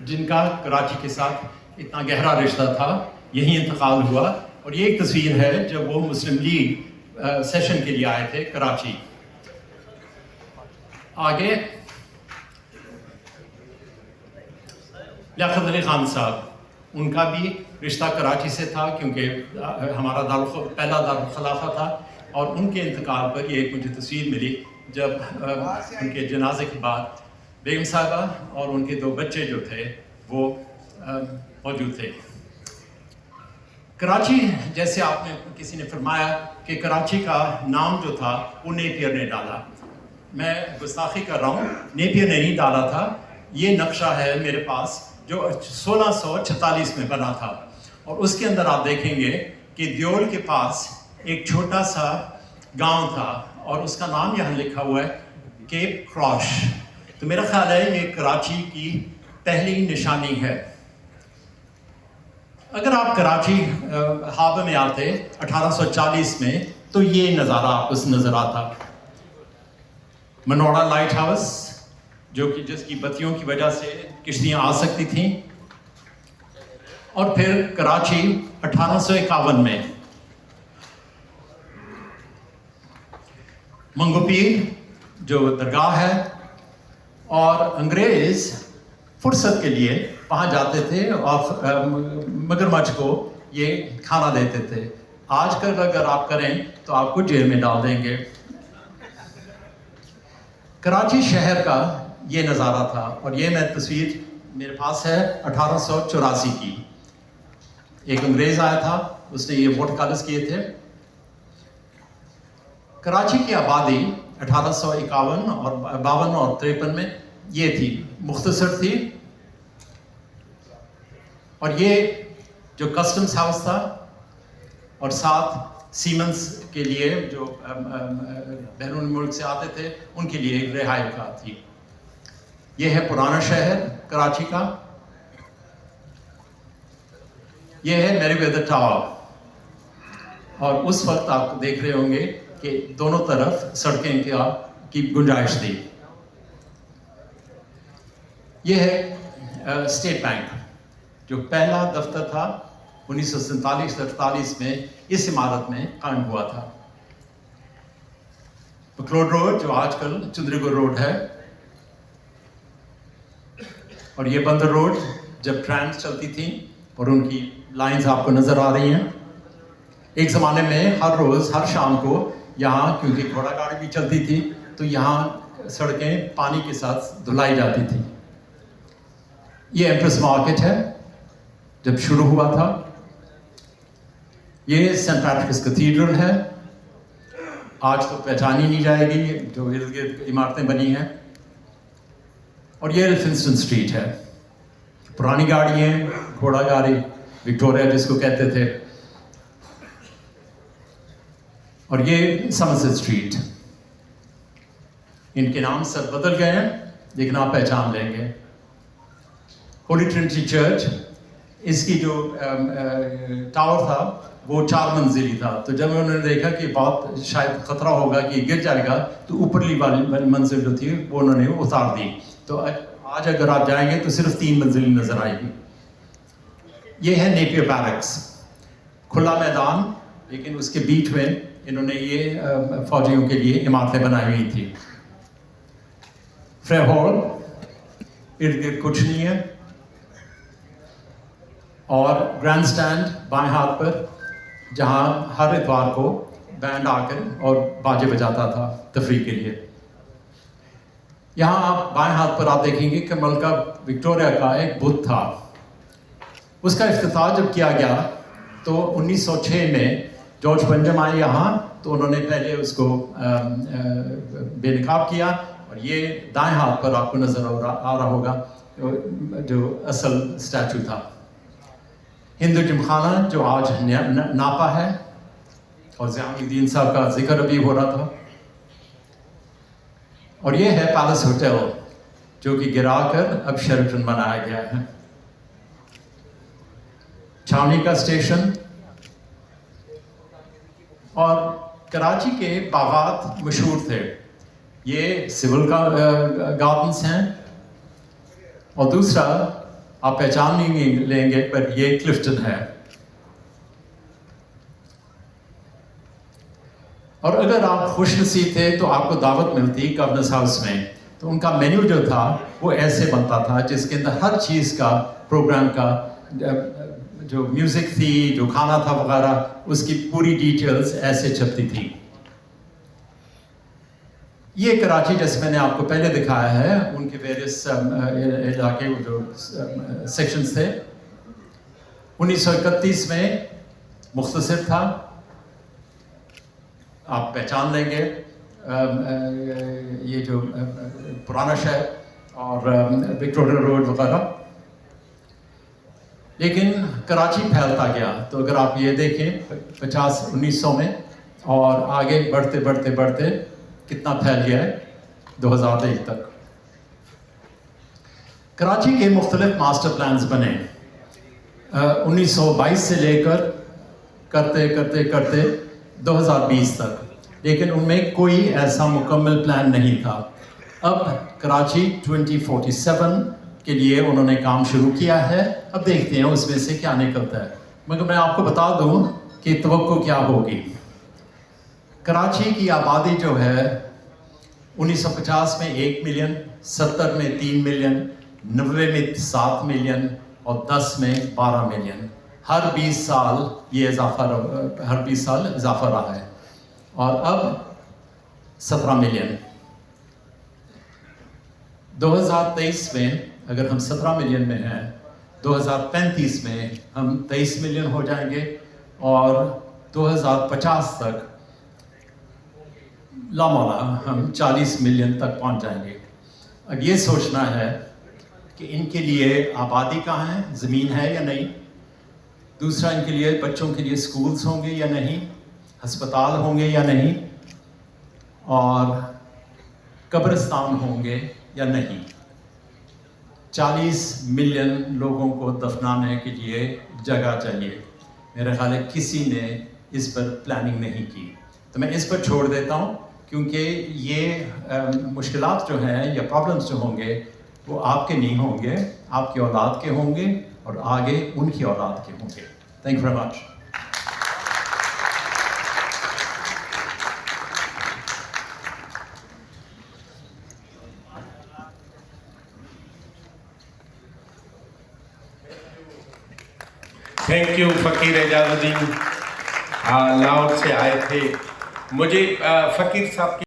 جن کا کراچی کے ساتھ اتنا گہرا رشتہ تھا یہیں انتقال ہوا. اور یہ ایک تصویر ہے جب وہ مسلم لیگ سیشن کے لیے آئے تھے کراچی. آگے لیاقت علی خان صاحب، ان کا بھی رشتہ کراچی سے تھا کیونکہ ہمارا پہلا دارالخلافہ تھا. اور ان کے انتقال پر یہ ایک مجھے تصویر ملی جب ان کے جنازے کے بعد بیگم صاحبہ اور ان کے 2 بچے جو تھے وہ موجود تھے. کراچی، جیسے آپ نے کسی نے فرمایا کہ کراچی کا نام جو تھا وہ نیپیر نے ڈالا. میں گستاخی کر رہا ہوں، نیپیر نے نہیں ڈالا تھا. یہ نقشہ ہے میرے پاس جو 1646 میں بنا تھا. اور اس کے اندر آپ دیکھیں گے کہ دیول کے پاس ایک چھوٹا سا گاؤں تھا اور اس کا نام یہاں لکھا ہوا ہے کیپ کراش. تو میرا خیال ہے یہ کراچی کی پہلی نشانی ہے. اگر آپ کراچی ہاربر میں آتے 1840 میں تو یہ نظارہ آپ کو نظر آتا. منوڑا لائٹ ہاؤس جو کہ جس کی بتیوں کی وجہ سے کشتیاں آ سکتی تھیں. اور پھر کراچی 1851 میں منگو پیر جو درگاہ ہے. اور انگریز فرصت کے لیے وہاں جاتے تھے اور مگرمچھ کو یہ کھانا دیتے تھے. آج کل اگر آپ کریں تو آپ کو جیل میں ڈال دیں گے. کراچی شہر کا یہ نظارہ تھا. اور یہ میں تصویر میرے پاس ہے 1884 کی. ایک انگریز آیا تھا، اس نے یہ ووٹ کالز کیے تھے. کراچی کی آبادی 1851 اور 52 اور 53 میں یہ تھی، مختصر تھی. اور یہ جو کسٹمز ہاؤس تھا اور ساتھ سیمنز کے لیے جو بیرون ملک سے آتے تھے ان کے لیے رہائش گاہ تھی. یہ ہے پرانا شہر کراچی کا. یہ ہے میری ویدر ٹاور. اور اس وقت آپ دیکھ رہے ہوں گے کہ دونوں طرف سڑکیں کی گنجائش تھی. یہ ہے اسٹیٹ بینک جو پہلا دفتر تھا 1947-48 میں اس عمارت میں قائم ہوا تھا. مکلوڈ روڈ جو آج کل چندری گڑھ روڈ ہے. اور یہ بندر روڈ جب ٹرینز چلتی تھیں اور ان کی لائنز آپ کو نظر آ رہی ہیں. ایک زمانے میں ہر روز ہر شام کو یہاں، کیونکہ گھوڑا گاڑی بھی چلتی تھی، تو یہاں سڑکیں پانی کے ساتھ دھلائی جاتی تھی. یہ ایمپریس مارکیٹ ہے جب شروع ہوا تھا. یہ سینٹ پیٹرکس کیتھیڈرل ہے، آج تو پہچانی نہیں جائے گی جو ارد گرد عمارتیں بنی ہیں. اور یہ ایلفنسٹن اسٹریٹ ہے، پرانی گاڑی ہیں، گھوڑا گاڑی وکٹوریا جس کو کہتے تھے. اور یہ سمرسٹ اسٹریٹ. ان کے نام سب بدل گئے ہیں لیکن آپ پہچان لیں گے. ہولی ٹرنٹی چرچ، اس کی جو ٹاور تھا وہ 4 منزلی تھا. تو جب انہوں نے دیکھا کہ بہت شاید خطرہ ہوگا کہ گر جائے گا تو اوپرلی والی منزل جو تھی وہ انہوں نے اتار دی. تو آج اگر آپ جائیں گے تو صرف 3 منزلی نظر آئے گی. یہ ہے نیپیر بیرکس، کھلا میدان، لیکن اس کے بیچ میں انہوں نے یہ فوجیوں کے لیے عمارتیں بنائی ہوئی تھی. فرے ہال، ارد گرد کچھ نہیں ہے. اور گرینڈ سٹینڈ بائیں ہاتھ پر جہاں ہر اتوار کو بینڈ آ کر اور باجے بجاتا تھا تفریح کے لیے. یہاں آپ بائیں ہاتھ پر آپ دیکھیں گے کہ ملکہ وکٹوریہ کا ایک بت تھا. اس کا افتتاح جب کیا گیا تو 1906 میں جارج بنجم آئے یہاں، تو انہوں نے پہلے اس کو بے نقاب کیا. اور یہ دائیں ہاتھ پر آپ کو نظر آ رہا ہوگا جو اصل اسٹیچو تھا. ہندو جم خانہ جو آج ناپا ہے، اور ضیاء الدین صاحب کا ذکر ابھی ہو رہا تھا. اور یہ ہے پیلس ہوٹل جو کہ گرا کر اب شیرٹن بنایا گیا ہے. چھاونی کا اسٹیشن. اور کراچی کے باغات مشہور تھے. یہ سول کا گارڈنس ہیں. اور دوسرا آپ پہچان نہیں لیں گے پر یہ کلفٹن ہے. اور اگر آپ خوش نصیب تھے تو آپ کو دعوت ملتی گورننس ہاؤس میں. تو ان کا مینیو جو تھا وہ ایسے بنتا تھا جس کے اندر ہر چیز کا پروگرام کا جو میوزک تھی, جو کھانا تھا وغیرہ, اس کی پوری ڈیٹیلز ایسے چھپتی تھی. یہ کراچی جیسے میں نے آپ کو پہلے دکھایا ہے, ان کے ویریس علاقے جو سیکشنز تھے. 1931 میں مختصر تھا, آپ پہچان لیں گے یہ جو پرانا شہر اور وکٹوریہ روڈ وغیرہ. لیکن کراچی پھیلتا گیا. تو اگر آپ یہ دیکھیں 1900 میں اور آگے بڑھتے بڑھتے بڑھتے کتنا پھیل گیا ہے 2001 تک. کراچی کے مختلف ماسٹر پلانز بنے 1922 سے لے کر کرتے کرتے کرتے 2020 تک, لیکن ان میں کوئی ایسا مکمل پلان نہیں تھا. اب کراچی 2047 کے لیے انہوں نے کام شروع کیا ہے. اب دیکھتے ہیں اس میں سے کیا نکلتا ہے. مگر میں آپ کو بتا دوں کہ توقع کیا ہوگی. کراچی کی آبادی جو ہے 1950 میں 1 ملین, 70 میں 3 ملین, 90 میں 7 ملین اور 10 میں 12 ملین. ہر 20 سال یہ اضافہ رہا ہے اور اب 17 ملین. 2023 میں اگر ہم 17 ملین میں ہیں, 2035 میں ہم 23 ملین ہو جائیں گے اور 2050 تک لامولا ہم 40 ملین تک پہنچ جائیں گے. اب یہ سوچنا ہے کہ ان کے لیے آبادی کہاں ہے, زمین ہے یا نہیں. دوسرا, ان کے لیے بچوں کے لیے سکولز ہوں گے یا نہیں, ہسپتال ہوں گے یا نہیں, اور قبرستان ہوں گے یا نہیں. 40 ملین لوگوں کو دفنانے کے لیے جگہ چاہیے. میرے خیال ہے کسی نے اس پر پلاننگ نہیں کی. تو میں اس پر چھوڑ دیتا ہوں کیونکہ یہ مشکلات جو ہیں یا پرابلمس جو ہوں گے وہ آپ کے نہیں ہوں گے, آپ کی اولاد کے ہوں گے اور آگے ان کی اولاد کے ہوں گے. Thank you very much. Thank you فقیر اعجاز الدین لاہور سے آئے تھے. مجھے فقیر صاحب کی